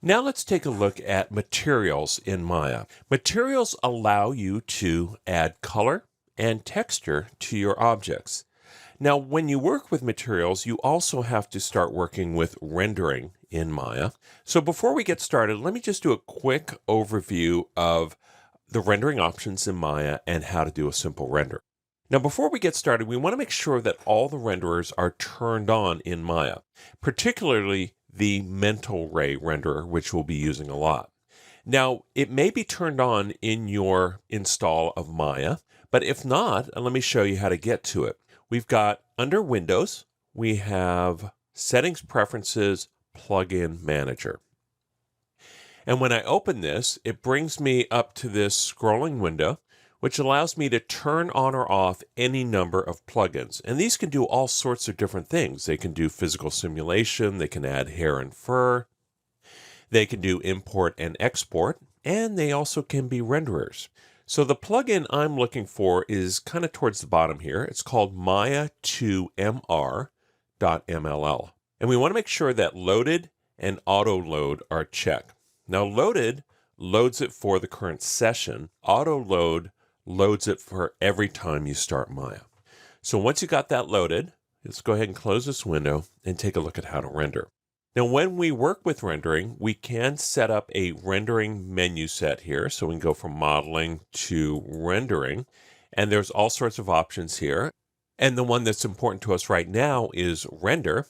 Now let's take a look at materials in Maya. Materials allow you to add color and texture to your objects. Now, when you work with materials, you also have to start working with rendering in Maya. So before we get started, let me just do a quick overview of the rendering options in Maya and how to do a simple render. Now, before we get started, we want to make sure that all the renderers are turned on in Maya, particularly the mental ray renderer, which we'll be using a lot. Now, it may be turned on in your install of Maya, but if not, let me show you how to get to it. We've got under Windows, we have Settings Preferences Plugin Manager. And when I open this, it brings me up to this scrolling window, which allows me to turn on or off any number of plugins. And these can do all sorts of different things. They can do physical simulation, they can add hair and fur, they can do import and export, and they also can be renderers. So the plugin I'm looking for is kind of towards the bottom here. It's called Maya 2MR.mll. And we want to make sure that loaded and auto load are checked. Now loaded loads it for the current session. Auto load loads it for every time you start Maya. So once you got that loaded, let's go ahead and close this window and take a look at how to render. Now, when we work with rendering, we can set up a rendering menu set here. So we can go from modeling to rendering, and there's all sorts of options here. And the one that's important to us right now is render.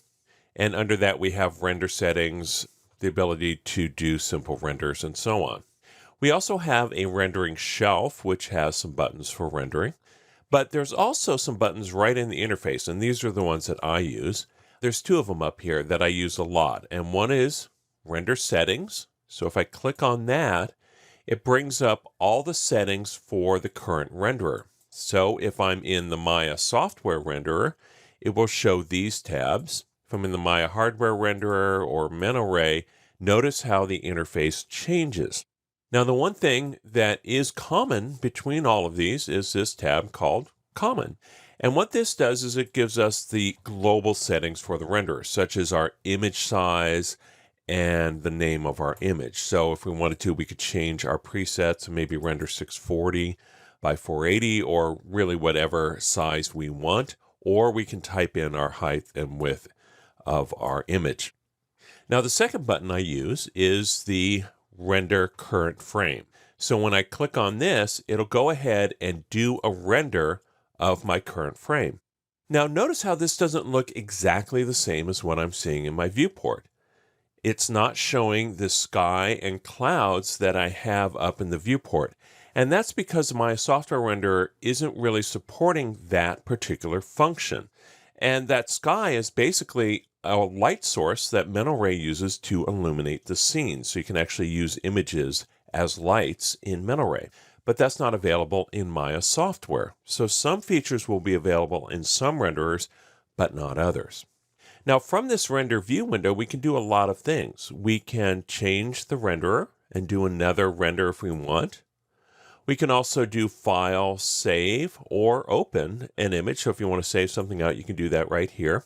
And under that, we have render settings, the ability to do simple renders, and so on. We also have a rendering shelf, which has some buttons for rendering, but there's also some buttons right in the interface, and these are the ones that I use. There's two of them up here that I use a lot, and one is render settings. So if I click on that, it brings up all the settings for the current renderer. So if I'm in the Maya software renderer, it will show these tabs. If I'm in the Maya hardware renderer or mental ray, notice how the interface changes. Now, the one thing that is common between all of these is this tab called Common. And what this does is it gives us the global settings for the renderer, such as our image size and the name of our image. So if we wanted to, we could change our presets and maybe render 640 by 480 or really whatever size we want, or we can type in our height and width of our image. Now, the second button I use is the render current frame. So when I click on this, it'll go ahead and do a render of my current frame. Now notice how this doesn't look exactly the same as what I'm seeing in my viewport. It's not showing the sky and clouds that I have up in the viewport. And that's because my software renderer isn't really supporting that particular function. And that sky is basically a light source that Mental Ray uses to illuminate the scene. So you can actually use images as lights in Mental Ray. But that's not available in Maya software. So some features will be available in some renderers, but not others. Now from this render view window, we can do a lot of things. We can change the renderer and do another render if we want. We can also do file, save, or open an image. So if you want to save something out, you can do that right here.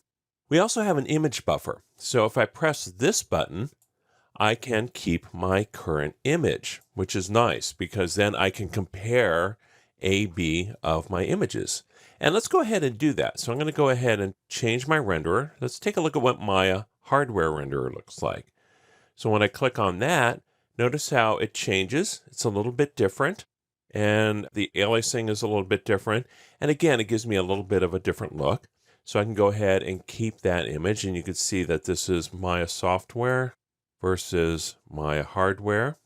We also have an image buffer. So if I press this button, I can keep my current image, which is nice because then I can compare A/B of my images. And let's go ahead and do that. So I'm going to go ahead and change my renderer. Let's take a look at what Maya hardware renderer looks like. So when I click on that, notice how it changes. It's a little bit different. And the aliasing is a little bit different. And again, it gives me a little bit of a different look. So I can go ahead and keep that image. And you can see that this is Maya software versus Maya hardware.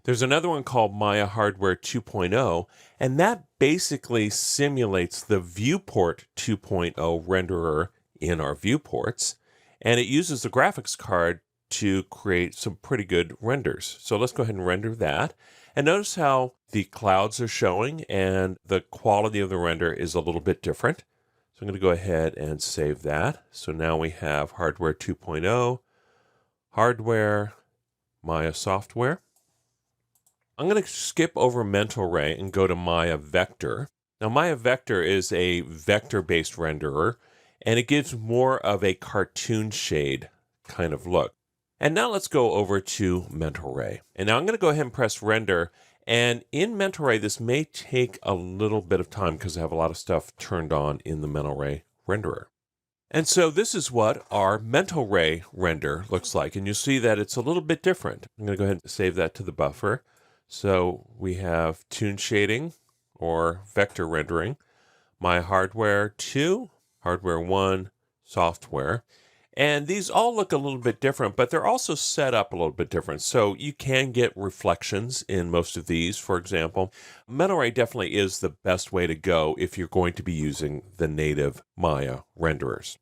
There's another one called Maya Hardware 2.0, and that basically simulates the Viewport 2.0 renderer in our viewports, and it uses the graphics card to create some pretty good renders. So let's go ahead and render that. And notice how the clouds are showing and the quality of the render is a little bit different. So I'm going to go ahead and save that. So now we have Hardware 2.0, Hardware, Maya Software. I'm going to skip over Mental Ray and go to Maya Vector. Now Maya Vector is a vector-based renderer, and it gives more of a cartoon shade kind of look. And now let's go over to Mental Ray. And now I'm going to go ahead and press render. And in Mental Ray, this may take a little bit of time because I have a lot of stuff turned on in the Mental Ray renderer. And so this is what our Mental Ray render looks like. And you'll see that it's a little bit different. I'm going to go ahead and save that to the buffer. So we have toon shading or vector rendering, my hardware 2, hardware 1, software. And these all look a little bit different, but they're also set up a little bit different. So you can get reflections in most of these, for example. Mental Ray definitely is the best way to go if you're going to be using the native Maya renderers.